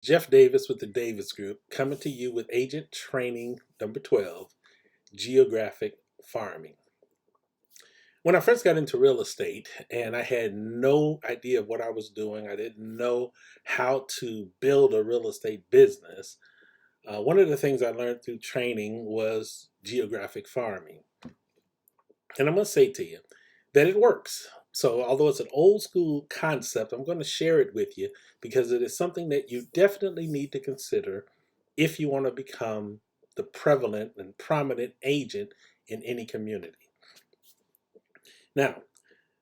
Jeff Davis with the Davis Group, coming to you with Agent Training number 12, Geographic Farming. When I first got into real estate and I had no idea of what I was doing, I didn't know how to build a real estate business. One of the things I learned through training was geographic farming. And I must say to you that it works. So, although it's an old school concept, I'm going to share it with you because it is something that you definitely need to consider if you want to become the prevalent and prominent agent in any community. Now,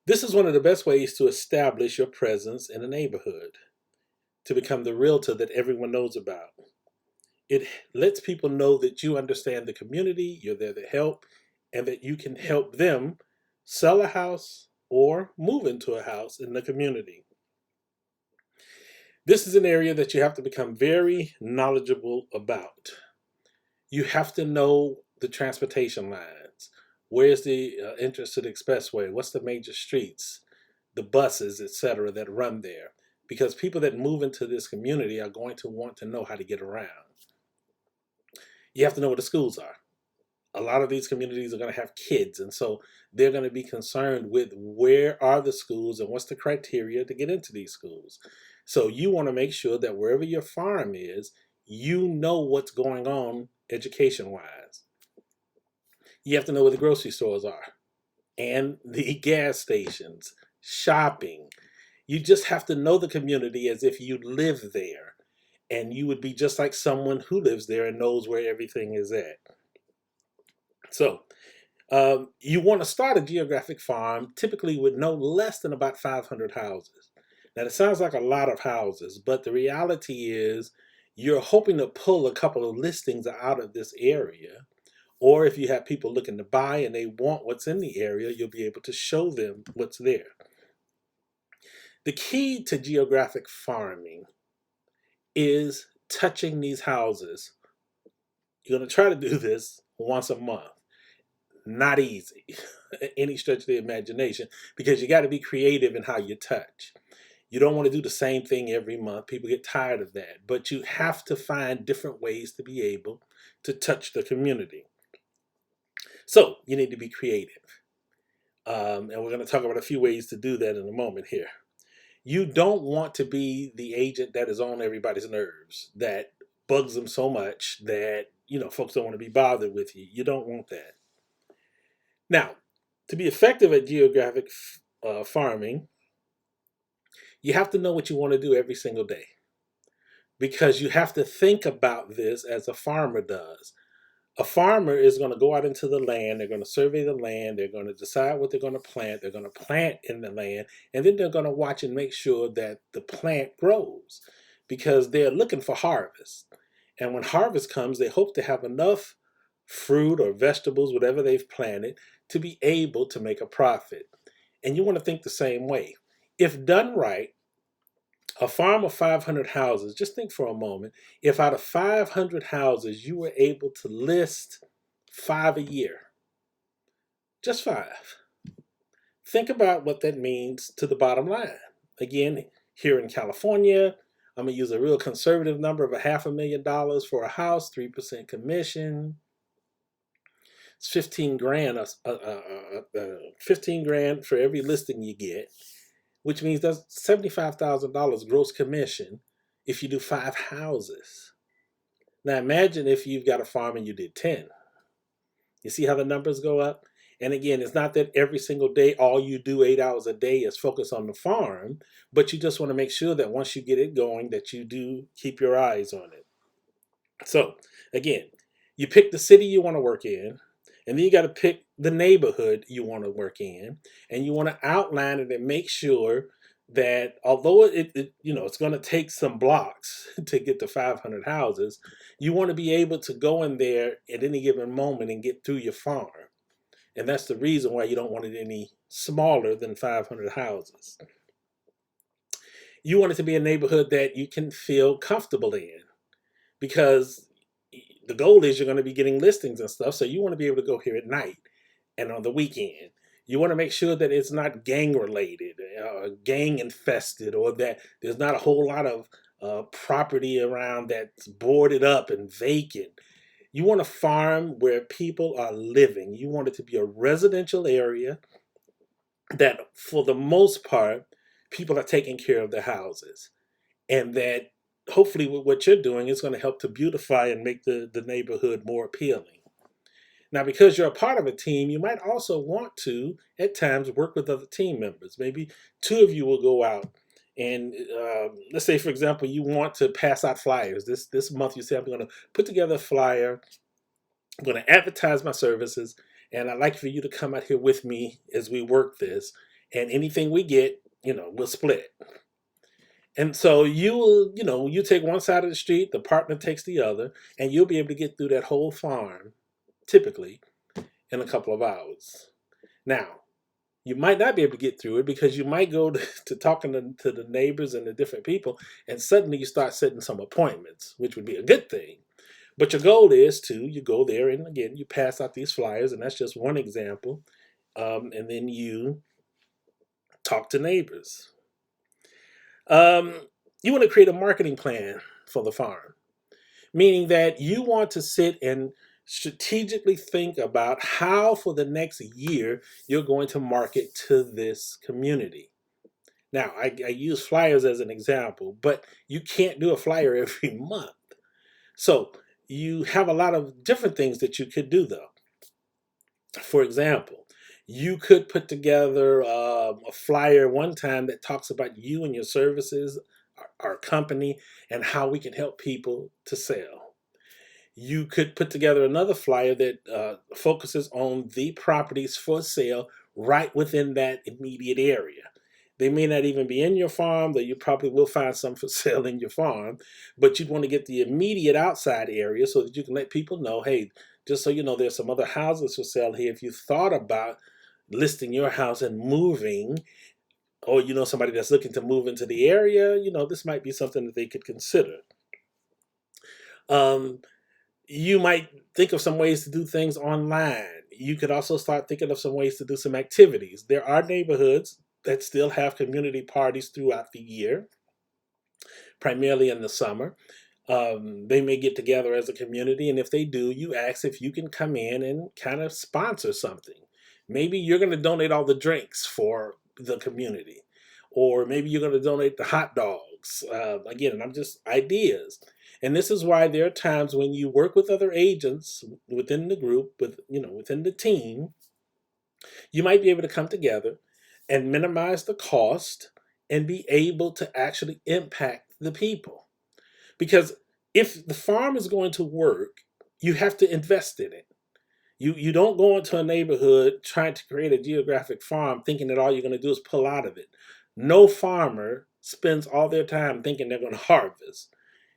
this is one of the best ways to establish your presence in a neighborhood, to become the realtor that everyone knows about. It lets people know that you understand the community, you're there to help, and that you can help them sell a house or move into a house in the community. This is an area that you have to become very knowledgeable about. You have to know the transportation lines. Where's the entrance to the expressway? What's the major streets, the buses, etc., that run there? Because people that move into this community are going to want to know how to get around. You have to know where the schools are. A lot of these communities are going to have kids, and so they're going to be concerned with where are the schools and what's the criteria to get into these schools. So you want to make sure that wherever your farm is, you know what's going on education-wise. You have to know where the grocery stores are and the gas stations, shopping. You just have to know the community as if you live there, and you would be just like someone who lives there and knows where everything is at. So, you want to start a geographic farm typically with no less than about 500 houses. Now, it sounds like a lot of houses, but the reality is you're hoping to pull a couple of listings out of this area. Or if you have people looking to buy and they want what's in the area, you'll be able to show them what's there. The key to geographic farming is touching these houses. You're going to try to do this once a month. Not easy, any stretch of the imagination, because you got to be creative in how you touch. You don't want to do the same thing every month. People get tired of that. But you have to find different ways to be able to touch the community. So you need to be creative. And we're going to talk about a few ways to do that in a moment here. You don't want to be the agent that is on everybody's nerves, that bugs them so much that, folks don't want to be bothered with you. You don't want that. Now, to be effective at geographic farming, you have to know what you want to do every single day, because you have to think about this as a farmer does. A farmer is going to go out into the land, they're going to survey the land, they're going to decide what they're going to plant, they're going to plant in the land, and then they're going to watch and make sure that the plant grows, because they're looking for harvest. And when harvest comes, they hope to have enough fruit or vegetables, whatever they've planted, to be able to make a profit. And you want to think the same way. If done right, a farm of 500 houses, just think for a moment, if out of 500 houses you were able to list 5 a year, just 5, think about what that means to the bottom line. Again, here in California, I'm going to use a real conservative number of $500,000 for a house, 3% commission. It's 15 grand, 15 grand for every listing you get, which means that's $75,000 gross commission if you do 5 houses. Now imagine if you've got a farm and you did 10. You see how the numbers go up? And again, it's not that every single day, all you do 8 hours a day is focus on the farm, but you just want to make sure that once you get it going, that you do keep your eyes on it. So again, you pick the city you want to work in, and then you got to pick the neighborhood you want to work in, and you want to outline it and make sure that although it's going to take some blocks to get to 500 houses, you want to be able to go in there at any given moment and get through your farm. And that's the reason why you don't want it any smaller than 500 houses. You want it to be a neighborhood that you can feel comfortable in, because the goal is you're going to be getting listings and stuff, so you want to be able to go here at night and on the weekend. You want to make sure that it's not gang related, gang infested, or that there's not a whole lot of property around that's boarded up and vacant. You want a farm where people are living. You want it to be a residential area that, for the most part, people are taking care of their houses. And that hopefully, with what you're doing, is going to help to beautify and make the neighborhood more appealing. Now, because you're a part of a team, you might also want to, at times, work with other team members. Maybe two of you will go out and, let's say, for example, you want to pass out flyers. This month, you say, I'm going to put together a flyer. I'm going to advertise my services, and I'd like for you to come out here with me as we work this. And anything we get, we'll split. And so you will, you take one side of the street, the partner takes the other, and you'll be able to get through that whole farm, typically, in a couple of hours. Now, you might not be able to get through it because you might go to talking to the neighbors and the different people, and suddenly you start setting some appointments, which would be a good thing. But your goal is you go there, and again, you pass out these flyers, and that's just one example. And then you talk to neighbors. You want to create a marketing plan for the farm, meaning that you want to sit and strategically think about how for the next year you're going to market to this community. Now, I use flyers as an example, but you can't do a flyer every month. So you have a lot of different things that you could do, though. For example, you could put together a flyer one time that talks about you and your services, our company, and how we can help people to sell. You could put together another flyer that focuses on the properties for sale right within that immediate area. They may not even be in your farm, though you probably will find some for sale in your farm, but you'd want to get the immediate outside area so that you can let people know, hey, just so you know, there's some other houses for sale here. If you thought about listing your house and moving, or somebody that's looking to move into the area, this might be something that they could consider. Um, you might think of some ways to do things online. You could also start thinking of some ways to do some activities. There are neighborhoods that still have community parties throughout the year, primarily in the summer. They may get together as a community, and if they do, you ask if you can come in and kind of sponsor something. Maybe you're going to donate all the drinks for the community, or maybe you're going to donate the hot dogs. Again, I'm just ideas. And this is why there are times when you work with other agents within the group, within the team, you might be able to come together and minimize the cost and be able to actually impact the people. Because if the farm is going to work, you have to invest in it. You don't go into a neighborhood trying to create a geographic farm thinking that all you're going to do is pull out of it. No farmer spends all their time thinking they're going to harvest.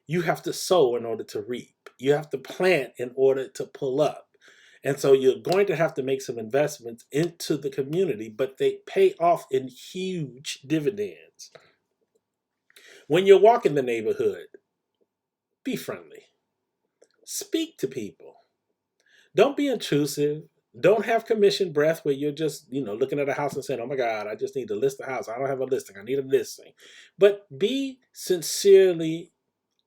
You have to sow in order to reap. You have to plant in order to pull up. And so you're going to have to make some investments into the community, but they pay off in huge dividends. When you're walking the neighborhood, be friendly. Speak to people. Don't be intrusive. Don't have commission breath where you're just, looking at a house and saying, oh my God, I just need to list the house. I don't have a listing. I need a listing. But be sincerely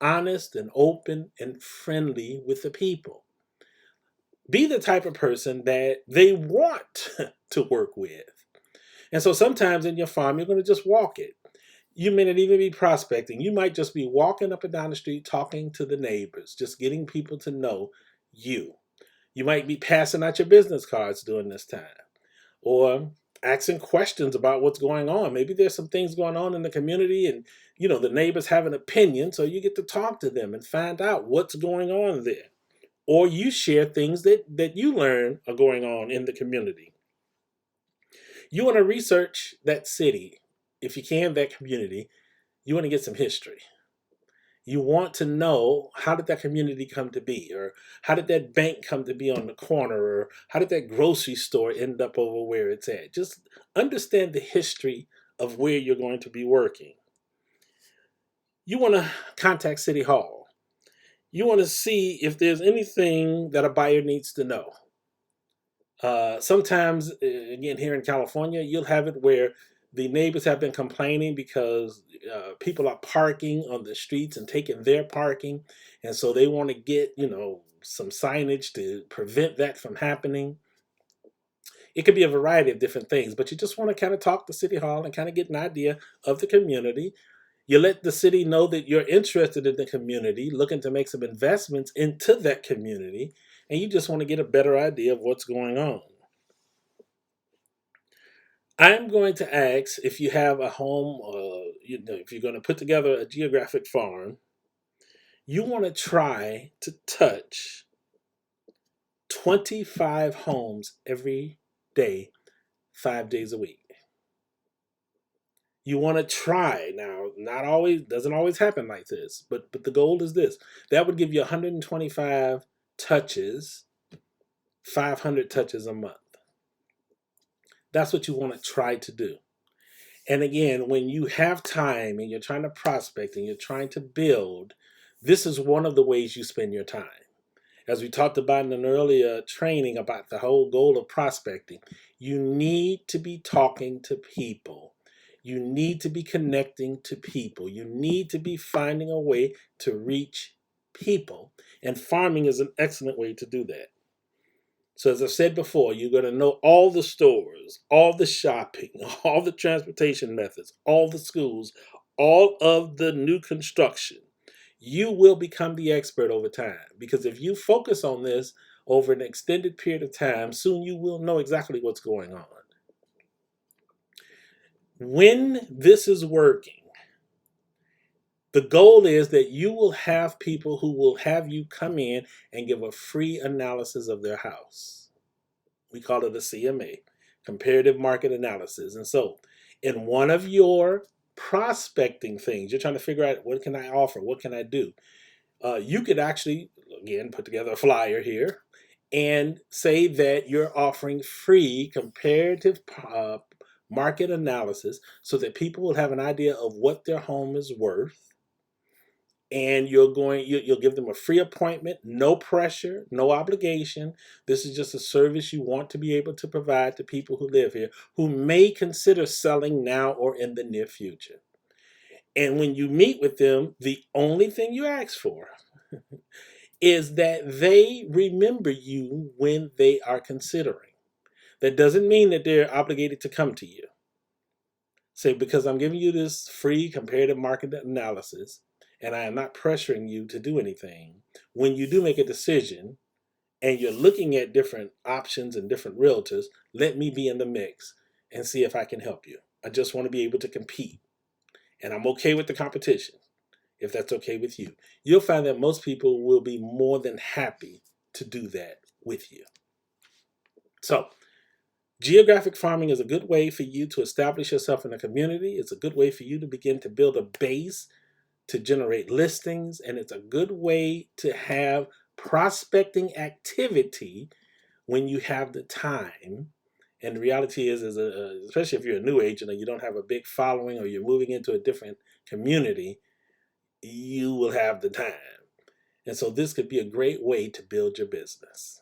honest and open and friendly with the people. Be the type of person that they want to work with. And so sometimes in your farm, you're going to just walk it. You may not even be prospecting. You might just be walking up and down the street talking to the neighbors, just getting people to know you. You might be passing out your business cards during this time, or asking questions about what's going on. Maybe there's some things going on in the community and the neighbors have an opinion, so you get to talk to them and find out what's going on there. Or you share things that you learn are going on in the community. You want to research that city, if you can, that community. You want to get some history. You want to know, how did that community come to be? Or how did that bank come to be on the corner? Or how did that grocery store end up over where it's at? Just understand the history of where you're going to be working. You want to contact City Hall. You want to see if there's anything that a buyer needs to know. Sometimes, again, here in California, you'll have it where the neighbors have been complaining because people are parking on the streets and taking their parking. And so they want to get, some signage to prevent that from happening. It could be a variety of different things, but you just want to kind of talk to City Hall and kind of get an idea of the community. You let the city know that you're interested in the community, looking to make some investments into that community, and you just want to get a better idea of what's going on. I'm going to ask if you have a home, if you're going to put together a geographic farm, you want to try to touch 25 homes every day, 5 days a week. You want to try. Now, not always, doesn't always happen like this, but the goal is this. That would give you 125 touches, 500 touches a month. That's what you want to try to do. And again, when you have time and you're trying to prospect and you're trying to build, this is one of the ways you spend your time. As we talked about in an earlier training about the whole goal of prospecting, you need to be talking to people. You need to be connecting to people. You need to be finding a way to reach people. And farming is an excellent way to do that. So as I said before, you're going to know all the stores, all the shopping, all the transportation methods, all the schools, all of the new construction. You will become the expert over time, because if you focus on this over an extended period of time, soon you will know exactly what's going on. When this is working, the goal is that you will have people who will have you come in and give a free analysis of their house. We call it a CMA, comparative market analysis. And so in one of your prospecting things, you're trying to figure out, what can I offer? What can I do? You could actually, again, put together a flyer here and say that you're offering free comparative market analysis so that people will have an idea of what their home is worth. And you'll give them a free appointment, no pressure, no obligation. This is just a service you want to be able to provide to people who live here who may consider selling now or in the near future. And when you meet with them, the only thing you ask for is that they remember you when they are considering. That doesn't mean that they're obligated to come to you. Say, because I'm giving you this free comparative market analysis, and I am not pressuring you to do anything. When you do make a decision and you're looking at different options and different realtors, let me be in the mix and see if I can help you. I just want to be able to compete. And I'm okay with the competition, if that's okay with you. You'll find that most people will be more than happy to do that with you. So, geographic farming is a good way for you to establish yourself in a community. It's a good way for you to begin to build a base to generate listings, and it's a good way to have prospecting activity when you have the time. And the reality is especially if you're a new agent or you don't have a big following or you're moving into a different community, you will have the time. And so this could be a great way to build your business.